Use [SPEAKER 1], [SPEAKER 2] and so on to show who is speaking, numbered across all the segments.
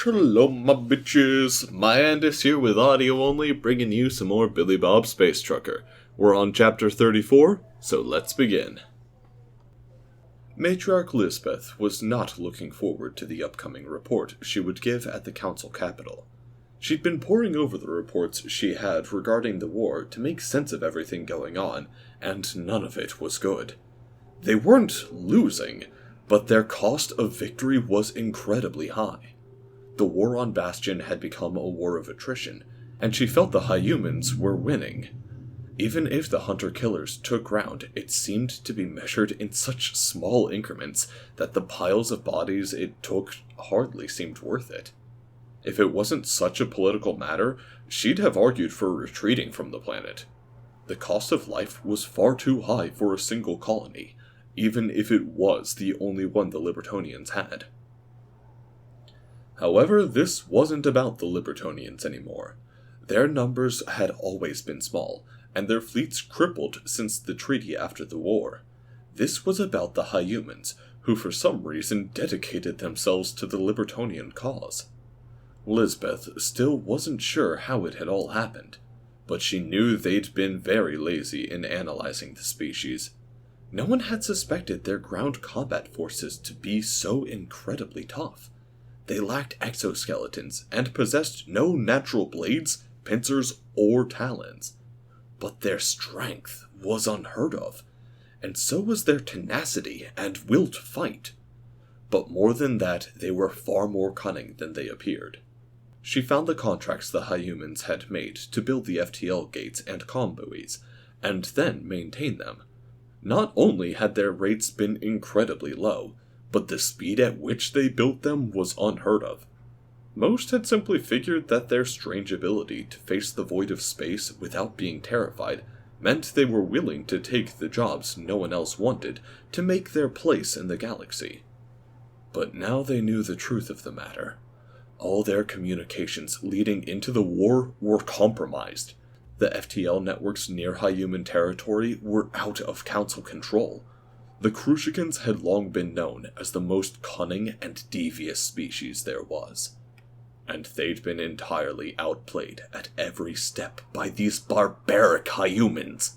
[SPEAKER 1] Shalom, my bitches! My Andis here with audio only, bringing you some more Billy Bob Space Trucker. We're on chapter 34, so let's begin. Matriarch Lisbeth was not looking forward to the upcoming report she would give at the council capital. She'd been poring over the reports she had regarding the war to make sense of everything going on, and none of it was good. They weren't losing, but their cost of victory was incredibly high. The war on Bastion had become a war of attrition, and she felt the Hyumans were winning. Even if the hunter-killers took ground, it seemed to be measured in such small increments that the piles of bodies it took hardly seemed worth it. If it wasn't such a political matter, she'd have argued for retreating from the planet. The cost of life was far too high for a single colony, even if it was the only one the Libertonians had. However, this wasn't about the Libertonians anymore. Their numbers had always been small, and their fleets crippled since the treaty after the war. This was about the Hyumans, who for some reason dedicated themselves to the Libertonian cause. Lisbeth still wasn't sure how it had all happened, but she knew they'd been very lazy in analyzing the species. No one had suspected their ground combat forces to be so incredibly tough. They lacked exoskeletons and possessed no natural blades, pincers, or talons. But their strength was unheard of, and so was their tenacity and will to fight. But more than that, they were far more cunning than they appeared. She found the contracts the Hyumans had made to build the FTL gates and comm buoys, and then maintain them. Not only had their rates been incredibly low, but the speed at which they built them was unheard of. Most had simply figured that their strange ability to face the void of space without being terrified meant they were willing to take the jobs no one else wanted to make their place in the galaxy. But now they knew the truth of the matter. All their communications leading into the war were compromised. The FTL networks near Hyuman territory were out of council control. The Crucians had long been known as the most cunning and devious species there was. And they'd been entirely outplayed at every step by these barbaric Hyumans.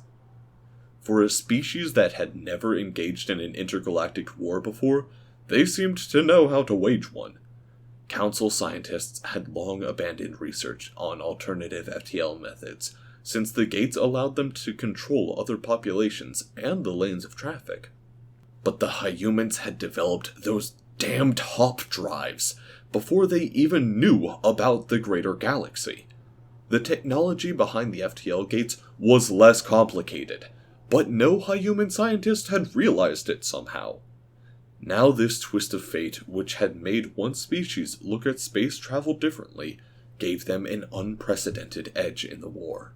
[SPEAKER 1] For a species that had never engaged in an intergalactic war before, they seemed to know how to wage one. Council scientists had long abandoned research on alternative FTL methods, since the gates allowed them to control other populations and the lanes of traffic. But the Hyumans had developed those damned hop drives before they even knew about the greater galaxy. The technology behind the FTL gates was less complicated, but no Hyuman scientist had realized it somehow. Now this twist of fate, which had made one species look at space travel differently, gave them an unprecedented edge in the war.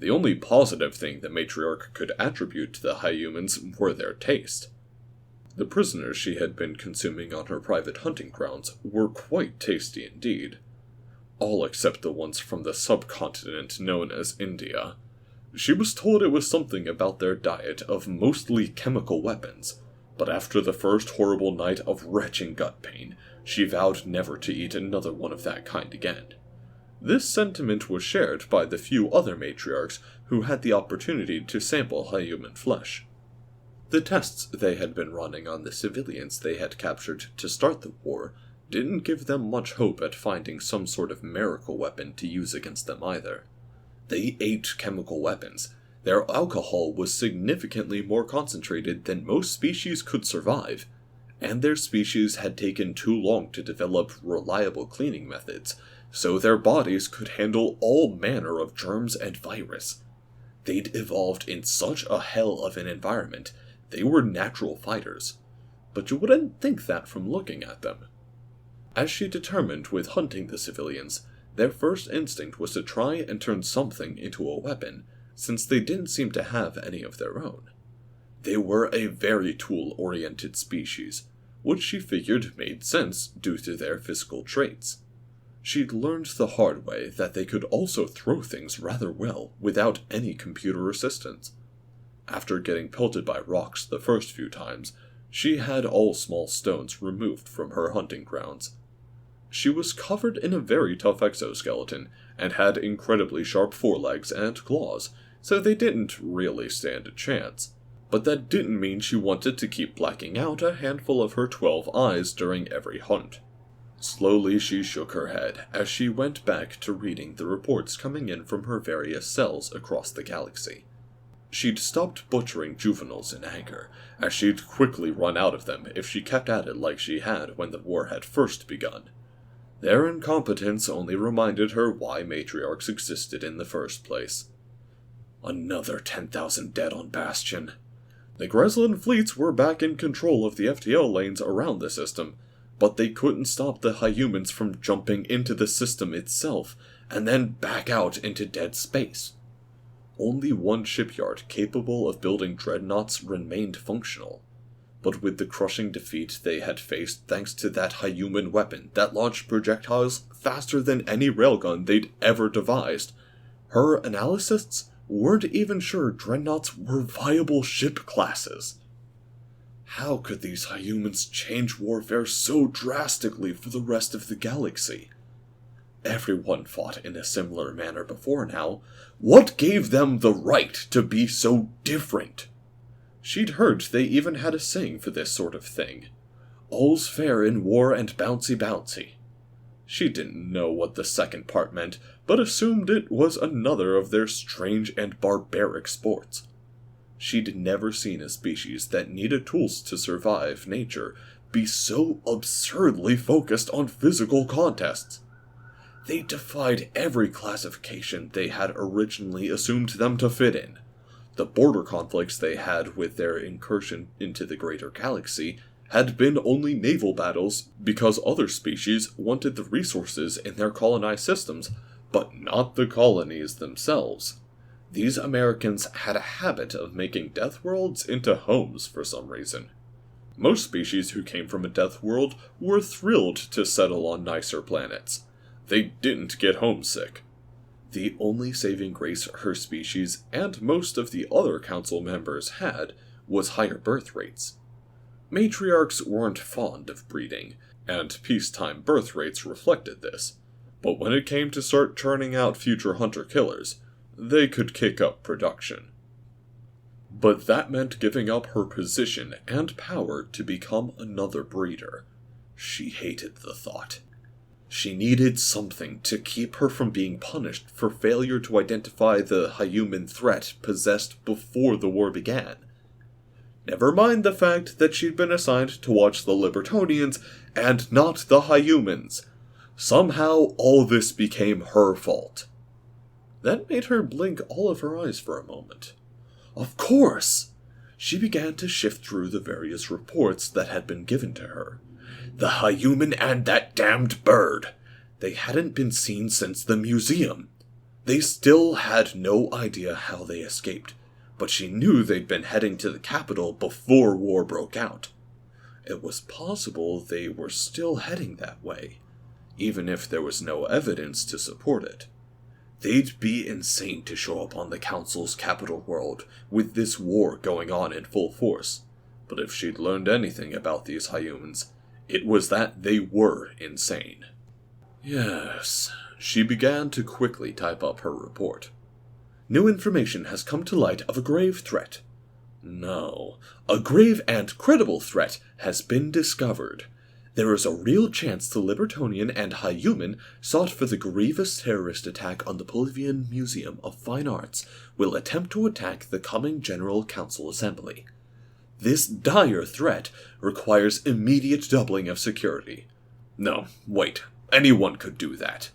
[SPEAKER 1] The only positive thing the matriarch could attribute to the Hyumans were their taste. The prisoners she had been consuming on her private hunting grounds were quite tasty indeed. All except the ones from the subcontinent known as India. She was told it was something about their diet of mostly chemical weapons, but after the first horrible night of retching gut pain, she vowed never to eat another one of that kind again. This sentiment was shared by the few other matriarchs who had the opportunity to sample Hyuman flesh. The tests they had been running on the civilians they had captured to start the war didn't give them much hope at finding some sort of miracle weapon to use against them either. They ate chemical weapons. Their alcohol was significantly more concentrated than most species could survive, and their species had taken too long to develop reliable cleaning methods, so their bodies could handle all manner of germs and virus. They'd evolved in such a hell of an environment. They were natural fighters, but you wouldn't think that from looking at them. As she determined with hunting the civilians, their first instinct was to try and turn something into a weapon, since they didn't seem to have any of their own. They were a very tool-oriented species, which she figured made sense due to their physical traits. She'd learned the hard way that they could also throw things rather well without any computer assistance. After getting pelted by rocks the first few times, she had all small stones removed from her hunting grounds. She was covered in a very tough exoskeleton, and had incredibly sharp forelegs and claws, so they didn't really stand a chance. But that didn't mean she wanted to keep blacking out a handful of her 12 eyes during every hunt. Slowly she shook her head as she went back to reading the reports coming in from her various cells across the galaxy. She'd stopped butchering juveniles in anger, as she'd quickly run out of them if she kept at it like she had when the war had first begun. Their incompetence only reminded her why matriarchs existed in the first place. Another 10,000 dead on Bastion. The Greslin fleets were back in control of the FTL lanes around the system, but they couldn't stop the Hyumans from jumping into the system itself and then back out into dead space. Only one shipyard capable of building dreadnoughts remained functional. But with the crushing defeat they had faced thanks to that Hyuman weapon that launched projectiles faster than any railgun they'd ever devised, her analysts weren't even sure dreadnoughts were viable ship classes. How could these Hyumans change warfare so drastically for the rest of the galaxy? Everyone fought in a similar manner before now. What gave them the right to be so different? She'd heard they even had a saying for this sort of thing. All's fair in war and bouncy bouncy. She didn't know what the second part meant, but assumed it was another of their strange and barbaric sports. She'd never seen a species that needed tools to survive nature be so absurdly focused on physical contests. They defied every classification they had originally assumed them to fit in. The border conflicts they had with their incursion into the greater galaxy had been only naval battles because other species wanted the resources in their colonized systems, but not the colonies themselves. These Americans had a habit of making death worlds into homes for some reason. Most species who came from a death world were thrilled to settle on nicer planets. They didn't get homesick. The only saving grace her species and most of the other council members had was higher birth rates. Matriarchs weren't fond of breeding, and peacetime birth rates reflected this, but when it came to start churning out future hunter-killers, they could kick up production. But that meant giving up her position and power to become another breeder. She hated the thought. She needed something to keep her from being punished for failure to identify the Hyuman threat possessed before the war began. Never mind the fact that she'd been assigned to watch the Libertonians and not the Hyumans. Somehow all this became her fault. That made her blink all of her eyes for a moment. Of course! She began to shift through the various reports that had been given to her. The Hyuman and that damned bird. They hadn't been seen since the museum. They still had no idea how they escaped, but she knew they'd been heading to the capital before war broke out. It was possible they were still heading that way, even if there was no evidence to support it. They'd be insane to show up on the Council's capital world with this war going on in full force, but if she'd learned anything about these Hyumans, it was that they were insane. Yes, she began to quickly type up her report. New information has come to light of a grave threat. No, a grave and credible threat has been discovered. There is a real chance the Libertonian and Hyuman sought for the grievous terrorist attack on the Bolivian Museum of Fine Arts will attempt to attack the coming General Council Assembly. This dire threat requires immediate doubling of security. No, wait, anyone could do that.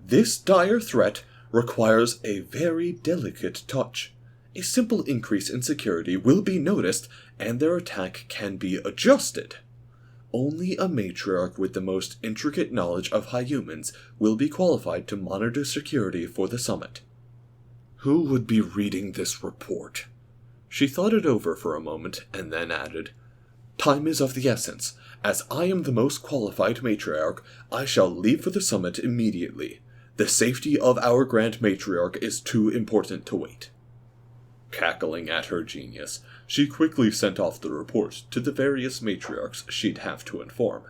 [SPEAKER 1] This dire threat requires a very delicate touch. A simple increase in security will be noticed, and their attack can be adjusted. Only a matriarch with the most intricate knowledge of Hyumans will be qualified to monitor security for the summit. Who would be reading this report? She thought it over for a moment, and then added, Time is of the essence. As I am the most qualified matriarch, I shall leave for the summit immediately. The safety of our Grand Matriarch is too important to wait. Cackling at her genius, she quickly sent off the report to the various matriarchs she'd have to inform.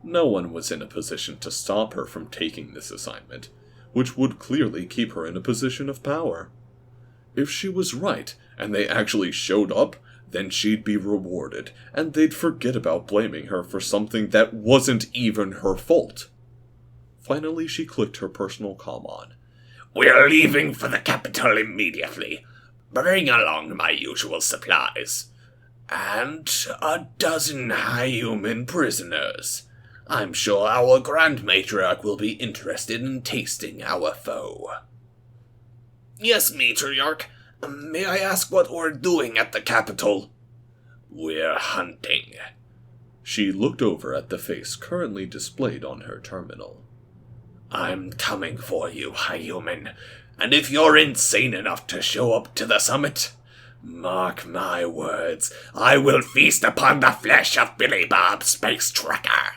[SPEAKER 1] No one was in a position to stop her from taking this assignment, which would clearly keep her in a position of power. If she was right, and they actually showed up, then she'd be rewarded, and they'd forget about blaming her for something that wasn't even her fault. Finally, she clicked her personal comm on.
[SPEAKER 2] "We're leaving for the capital immediately. Bring along my usual supplies. And a dozen human prisoners. I'm sure our Grand Matriarch will be interested in tasting our foe." "Yes, Matriarch. May I ask what we're doing at the capital?" "We're hunting."
[SPEAKER 1] She looked over at the face currently displayed on her terminal.
[SPEAKER 2] "I'm coming for you, human. And if you're insane enough to show up to the summit, mark my words, I will feast upon the flesh of Billy Bob Space Trucker."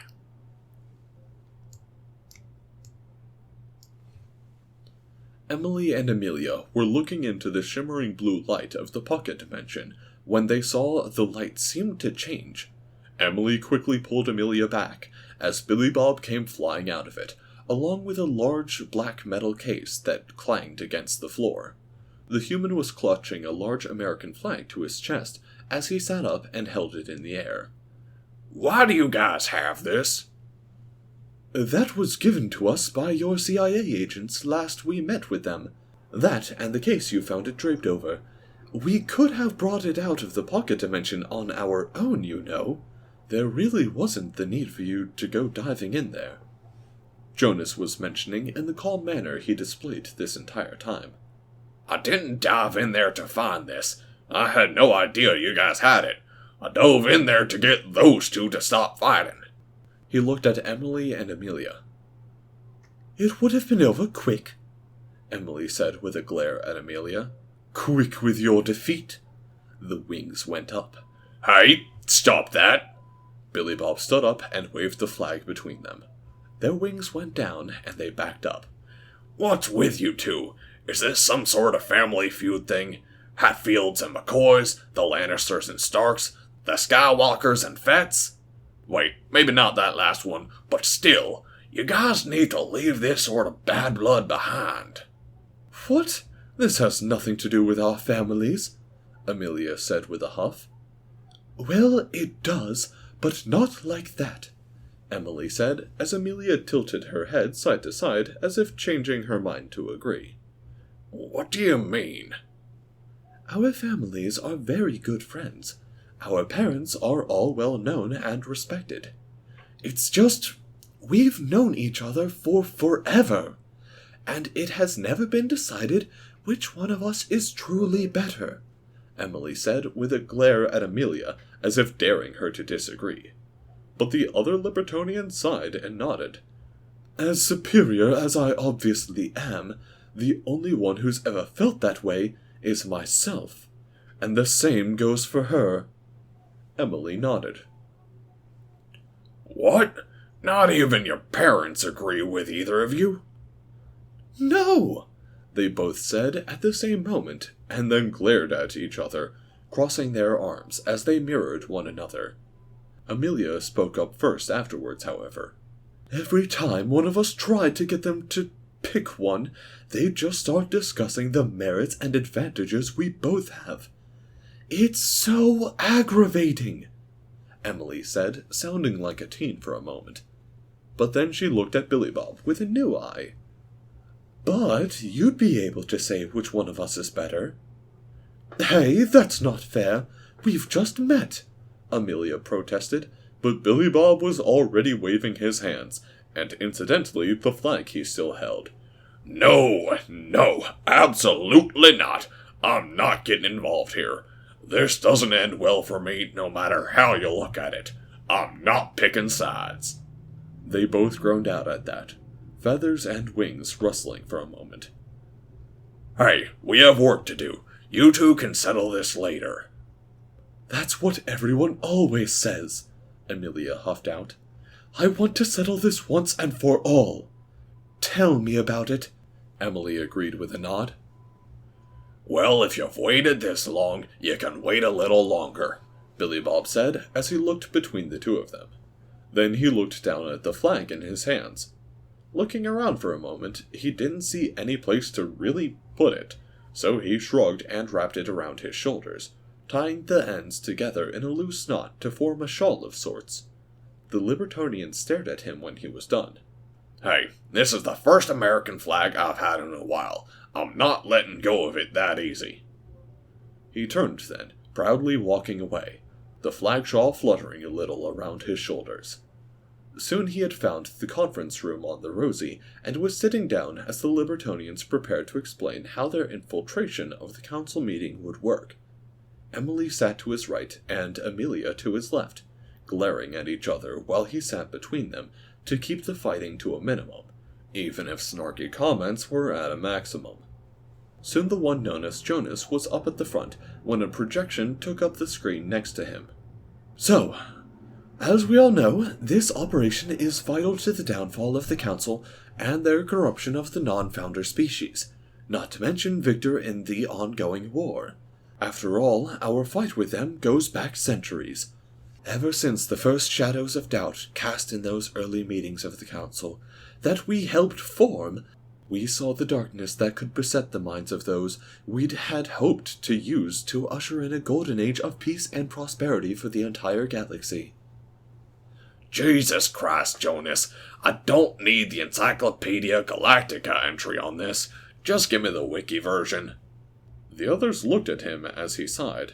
[SPEAKER 1] Emily and Amelia were looking into the shimmering blue light of the pocket dimension when they saw the light seemed to change. Emily quickly pulled Amelia back as Billy Bob came flying out of it, along with a large black metal case that clanged against the floor. The human was clutching a large American flag to his chest as he sat up and held it in the air.
[SPEAKER 2] "Why do you guys have this?"
[SPEAKER 1] "That was given to us by your CIA agents last we met with them. That and the case you found it draped over. We could have brought it out of the pocket dimension on our own, you know. There really wasn't the need for you to go diving in there," Jonas was mentioning in the calm manner he displayed this entire time.
[SPEAKER 2] "I didn't dive in there to find this. I had no idea you guys had it. I dove in there to get those two to stop fighting."
[SPEAKER 1] He looked at Emily and Amelia. "It would have been over quick," Emily said with a glare at Amelia. "Quick with your defeat." The wings went up.
[SPEAKER 2] "Hey, stop that!"
[SPEAKER 1] Billy Bob stood up and waved the flag between them. Their wings went down and they backed up.
[SPEAKER 2] "What's with you two? Is this some sort of family feud thing? Hatfields and McCoys, the Lannisters and Starks, the Skywalkers and Fetts? Wait, maybe not that last one, but still, you guys need to leave this sort of bad blood behind."
[SPEAKER 1] "What? This has nothing to do with our families," Amelia said with a huff. "Well, it does, but not like that," Emily said, as Amelia tilted her head side to side as if changing her mind to agree.
[SPEAKER 2] "What do you mean?"
[SPEAKER 1] "Our families are very good friends. Our parents are all well known and respected. It's just, we've known each other for forever, and it has never been decided which one of us is truly better," Emily said with a glare at Amelia as if daring her to disagree. But the other Libertonian sighed and nodded. "As superior as I obviously am, the only one who's ever felt that way is myself, and the same goes for her." Emily nodded.
[SPEAKER 2] "What? Not even your parents agree with either of you?"
[SPEAKER 1] "No!" they both said at the same moment, and then glared at each other, crossing their arms as they mirrored one another. Amelia spoke up first afterwards, however. "Every time one of us tried to get them to pick one, they'd just start discussing the merits and advantages we both have. It's so aggravating," Emily said, sounding like a teen for a moment. But then she looked at Billy Bob with a new eye. "But you'd be able to say which one of us is better." "Hey, that's not fair. We've just met," Amelia protested, but Billy Bob was already waving his hands, and incidentally the flag he still held.
[SPEAKER 2] No, absolutely not. I'm not getting involved here. This doesn't end well for me, no matter how you look at it. I'm not picking sides."
[SPEAKER 1] They both groaned out at that, feathers and wings rustling for a moment.
[SPEAKER 2] "Hey, we have work to do. You two can settle this later."
[SPEAKER 1] "That's what everyone always says," Amelia huffed out. "I want to settle this once and for all." "Tell me about it," Emily agreed with a nod.
[SPEAKER 2] "Well, if you've waited this long, you can wait a little longer," Billy Bob said as he looked between the two of them.
[SPEAKER 1] Then he looked down at the flag in his hands. Looking around for a moment, he didn't see any place to really put it, so he shrugged and wrapped it around his shoulders, tying the ends together in a loose knot to form a shawl of sorts. The Libertonian stared at him when he was done.
[SPEAKER 2] Hey, this is the first American flag I've had in a while. I'm not letting go of it that easy.
[SPEAKER 1] He turned then, proudly walking away, the flag shawl fluttering a little around his shoulders. Soon he had found the conference room on the Rosie, and was sitting down as the Libertonians prepared to explain how their infiltration of the council meeting would work. Emily sat to his right, and Amelia to his left, glaring at each other while he sat between them to keep the fighting to a minimum, even if snarky comments were at a maximum. Soon the one known as Jonas was up at the front when a projection took up the screen next to him. So, as we all know, this operation is vital to the downfall of the Council and their corruption of the non-founder species, not to mention victor in the ongoing war. After all, our fight with them goes back centuries. Ever since the first shadows of doubt cast in those early meetings of the Council that we helped form, we saw the darkness that could beset the minds of those we'd had hoped to use to usher in a golden age of peace and prosperity for the entire galaxy.
[SPEAKER 2] Jesus Christ, Jonas, I don't need the Encyclopedia Galactica entry on this. Just give me the wiki version.
[SPEAKER 1] The others looked at him as he sighed.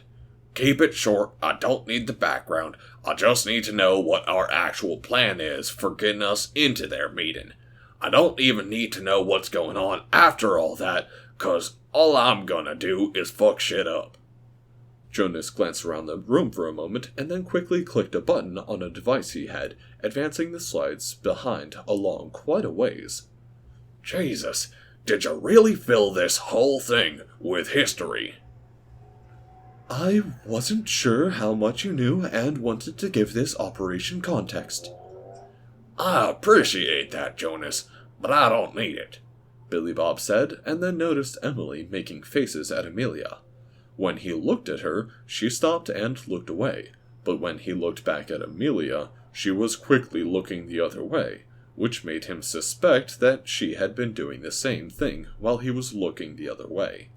[SPEAKER 2] Keep it short, I don't need the background. I just need to know what our actual plan is for getting us into their meeting. I don't even need to know what's going on after all that, 'cause all I'm gonna do is fuck shit up.
[SPEAKER 1] Jonas glanced around the room for a moment and then quickly clicked a button on a device he had, advancing the slides behind along quite a ways.
[SPEAKER 2] Jesus, did you really fill this whole thing with history?
[SPEAKER 1] I wasn't sure how much you knew and wanted to give this operation context.
[SPEAKER 2] I appreciate that, Jonas, but I don't need it,
[SPEAKER 1] Billy Bob said, and then noticed Emily making faces at Amelia. When he looked at her, she stopped and looked away, but when he looked back at Amelia, she was quickly looking the other way, which made him suspect that she had been doing the same thing while he was looking the other way.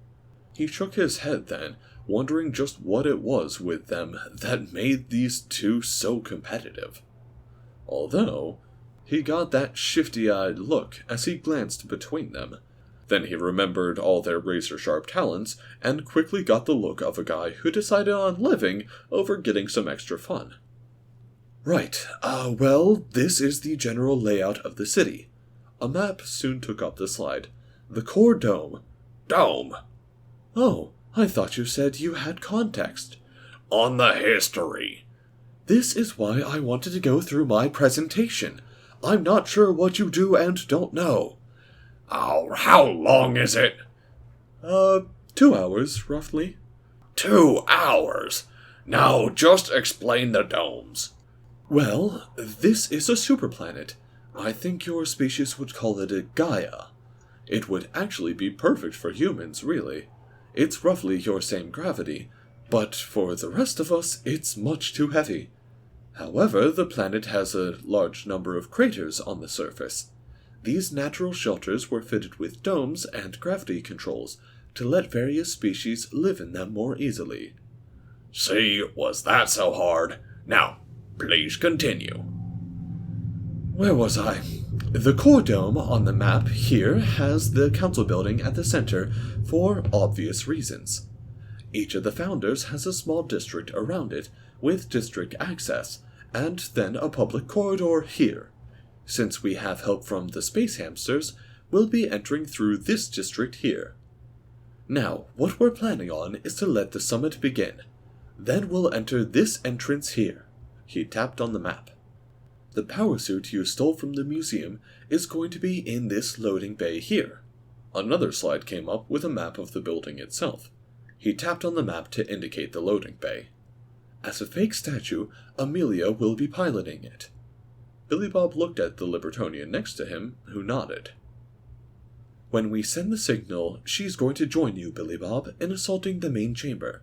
[SPEAKER 1] He shook his head then, wondering just what it was with them that made these two so competitive. Although, he got that shifty-eyed look as he glanced between them. Then he remembered all their razor-sharp talents, and quickly got the look of a guy who decided on living over getting some extra fun. Right, well, this is the general layout of the city. A map soon took up the slide. The core dome.
[SPEAKER 2] Dome?
[SPEAKER 1] Oh, I thought you said you had context.
[SPEAKER 2] On the history.
[SPEAKER 1] This is why I wanted to go through my presentation. I'm not sure what you do and don't know.
[SPEAKER 2] Oh, how long is it?
[SPEAKER 1] 2 hours, roughly.
[SPEAKER 2] 2 hours? Now, just explain the domes.
[SPEAKER 1] Well, this is a superplanet. I think your species would call it a Gaia. It would actually be perfect for humans, really. It's roughly your same gravity, but for the rest of us, it's much too heavy. However, the planet has a large number of craters on the surface. These natural shelters were fitted with domes and gravity controls to let various species live in them more easily.
[SPEAKER 2] See, was that so hard? Now, please continue.
[SPEAKER 1] Where was I? The core dome on the map here has the council building at the center for obvious reasons. Each of the founders has a small district around it with district access, and then a public corridor here. Since we have help from the space hamsters, we'll be entering through this district here. Now, what we're planning on is to let the summit begin. Then we'll enter this entrance here. He tapped on the map. The power suit you stole from the museum is going to be in this loading bay here. Another slide came up with a map of the building itself. He tapped on the map to indicate the loading bay. As a fake statue, Amelia will be piloting it. Billy Bob looked at the Libertonian next to him, who nodded. When we send the signal, she's going to join you, Billy Bob, in assaulting the main chamber.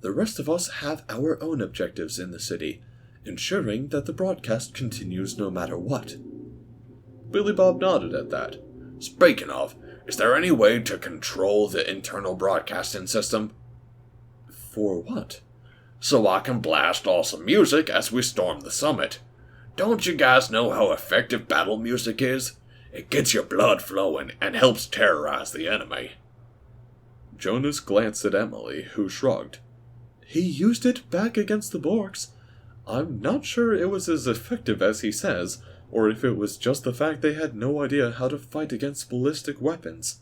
[SPEAKER 1] The rest of us have our own objectives in the city, ensuring that the broadcast continues no matter what. Billy Bob nodded at that.
[SPEAKER 2] Speaking of, is there any way to control the internal broadcasting system?
[SPEAKER 1] For what?
[SPEAKER 2] So I can blast awesome music as we storm the summit. Don't you guys know how effective battle music is? It gets your blood flowing and helps terrorize the enemy.
[SPEAKER 1] Jonas glanced at Emily, who shrugged. He used it back against the Borks. I'm not sure it was as effective as he says, or if it was just the fact they had no idea how to fight against ballistic weapons.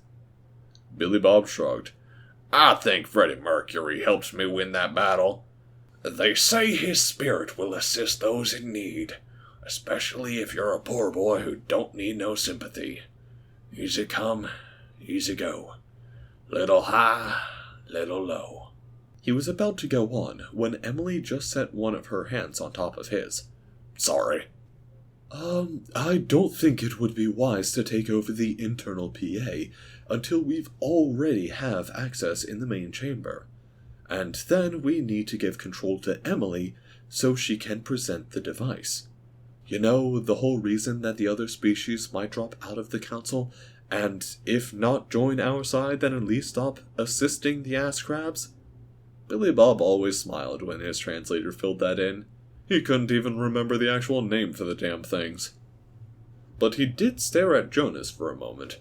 [SPEAKER 2] Billy Bob shrugged. I think Freddie Mercury helped me win that battle. They say his spirit will assist those in need, especially if you're a poor boy who don't need no sympathy. Easy come, easy go. Little high, little low.
[SPEAKER 1] He was about to go on when Emily just set one of her hands on top of his.
[SPEAKER 2] Sorry.
[SPEAKER 1] I don't think it would be wise to take over the internal PA until we've already have access in the main chamber. And then we need to give control to Emily so she can present the device. You know, the whole reason that the other species might drop out of the council, and if not join our side, then at least stop assisting the ass crabs? Billy Bob always smiled when his translator filled that in. He couldn't even remember the actual name for the damn things. But he did stare at Jonas for a moment.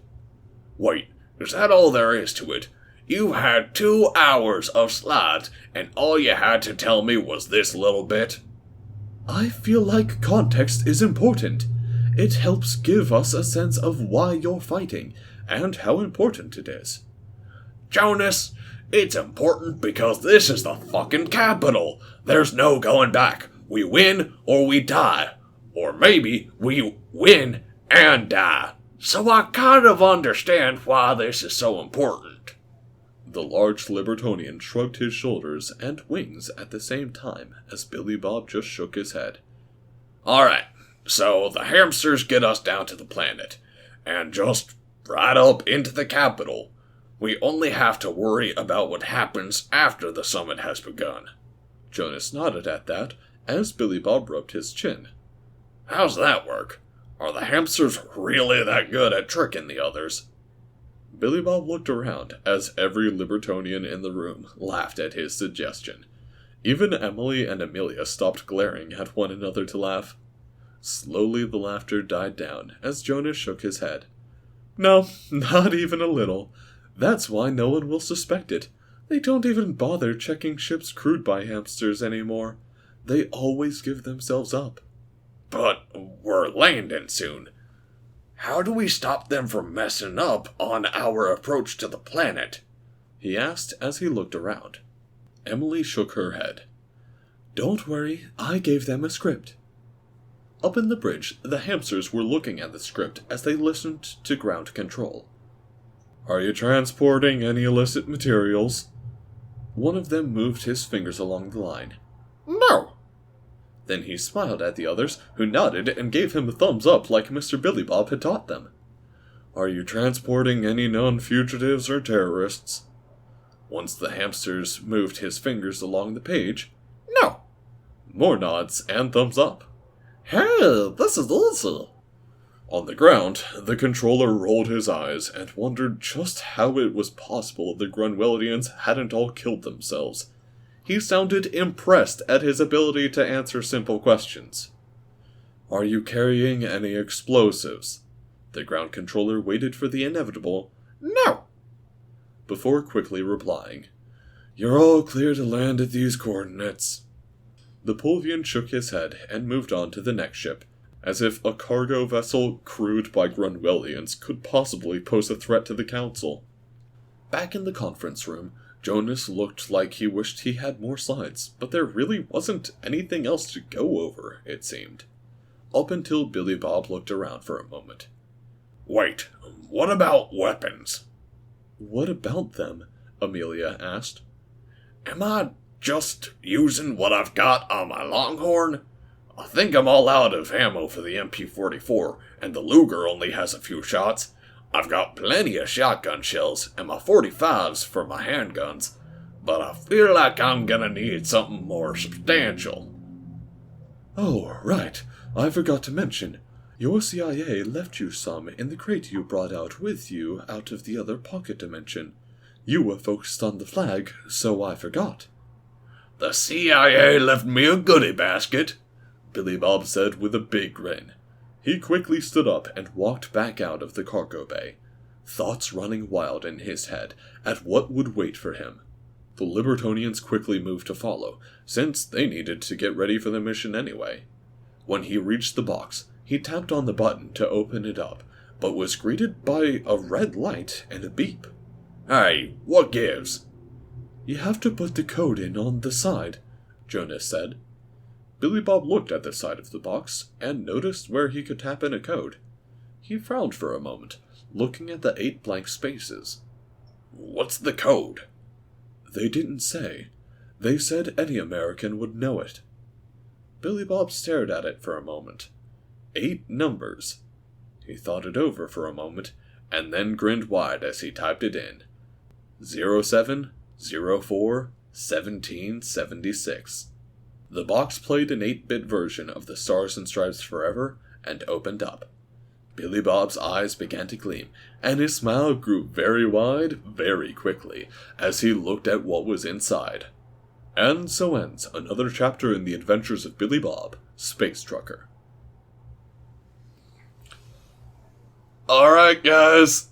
[SPEAKER 2] Wait, is that all there is to it? You had 2 hours of slides, and all you had to tell me was this little bit?
[SPEAKER 1] I feel like context is important. It helps give us a sense of why you're fighting, and how important it is.
[SPEAKER 2] Jonas, it's important because this is the fucking capital. There's no going back. We win or we die. Or maybe we win and die. So I kind of understand why this is so important.
[SPEAKER 1] The large Libertonian shrugged his shoulders and wings at the same time as Billy Bob just shook his head.
[SPEAKER 2] Alright, so the hamsters get us down to the planet, and just right up into the capital. We only have to worry about what happens after the summit has begun.
[SPEAKER 1] Jonas nodded at that as Billy Bob rubbed his chin.
[SPEAKER 2] How's that work? Are the hamsters really that good at tricking the others?
[SPEAKER 1] Billy Bob looked around as every Libertonian in the room laughed at his suggestion. Even Emily and Amelia stopped glaring at one another to laugh. Slowly the laughter died down as Jonas shook his head. No, not even a little. That's why no one will suspect it. They don't even bother checking ships crewed by hamsters anymore. They always give themselves up.
[SPEAKER 2] But we're landing soon. How do we stop them from messing up on our approach to the planet?
[SPEAKER 1] He asked as he looked around. Emily shook her head. Don't worry, I gave them a script. Up in the bridge, the hamsters were looking at the script as they listened to ground control. Are you transporting any illicit materials? One of them moved his fingers along the line.
[SPEAKER 2] No.
[SPEAKER 1] Then he smiled at the others, who nodded and gave him a thumbs up like Mr. Billy Bob had taught them. Are you transporting any known fugitives or terrorists? Once the hamsters moved his fingers along the page.
[SPEAKER 2] No.
[SPEAKER 1] More nods and thumbs up.
[SPEAKER 2] Hey, this is easy.
[SPEAKER 1] On the ground, the controller rolled his eyes and wondered just how it was possible the Grunwellians hadn't all killed themselves. He sounded impressed at his ability to answer simple questions. Are you carrying any explosives? The ground controller waited for the inevitable,
[SPEAKER 2] no,
[SPEAKER 1] before quickly replying, You're all clear to land at these coordinates. The Pulvian shook his head and moved on to the next ship, as if a cargo vessel crewed by Grunwellians could possibly pose a threat to the Council. Back in the conference room, Jonas looked like he wished he had more slides, but there really wasn't anything else to go over, it seemed. Up until Billy Bob looked around for a moment.
[SPEAKER 2] Wait, what about weapons?
[SPEAKER 1] What about them? Amelia asked.
[SPEAKER 2] Am I just using what I've got on my Longhorn? I think I'm all out of ammo for the MP44, and the Luger only has a few shots. I've got plenty of shotgun shells and my 45s for my handguns, but I feel like I'm gonna need something more substantial.
[SPEAKER 1] Oh, right. I forgot to mention. Your CIA left you some in the crate you brought out with you out of the other pocket dimension. You were focused on the flag, so I forgot.
[SPEAKER 2] The CIA left me a goodie basket, Billy Bob said with a big grin.
[SPEAKER 1] He quickly stood up and walked back out of the cargo bay, thoughts running wild in his head at what would wait for him. The Libertonians quickly moved to follow, since they needed to get ready for the mission anyway. When he reached the box, he tapped on the button to open it up, but was greeted by a red light and a beep.
[SPEAKER 2] Hey, what gives?
[SPEAKER 1] You have to put the code in on the side, Jonas said. Billy Bob looked at the side of the box and noticed where he could tap in a code. He frowned for a moment, looking at the 8 blank spaces.
[SPEAKER 2] What's the code?
[SPEAKER 1] They didn't say. They said any American would know it. Billy Bob stared at it for a moment. 8 numbers. He thought it over for a moment, and then grinned wide as he typed it in. 07041776. The box played an 8-bit version of the Stars and Stripes Forever and opened up. Billy Bob's eyes began to gleam, and his smile grew very wide very quickly as he looked at what was inside. And so ends another chapter in the adventures of Billy Bob, Space Trucker. Alright, guys.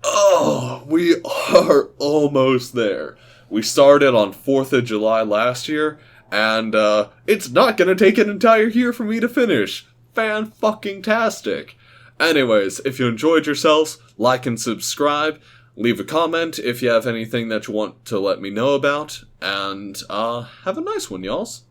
[SPEAKER 1] Oh, we are almost there. We started on 4th of July last year, and it's not going to take an entire year for me to finish. Fan-fucking-tastic. Anyways, if you enjoyed yourselves, like and subscribe. Leave a comment if you have anything that you want to let me know about. And have a nice one, y'alls.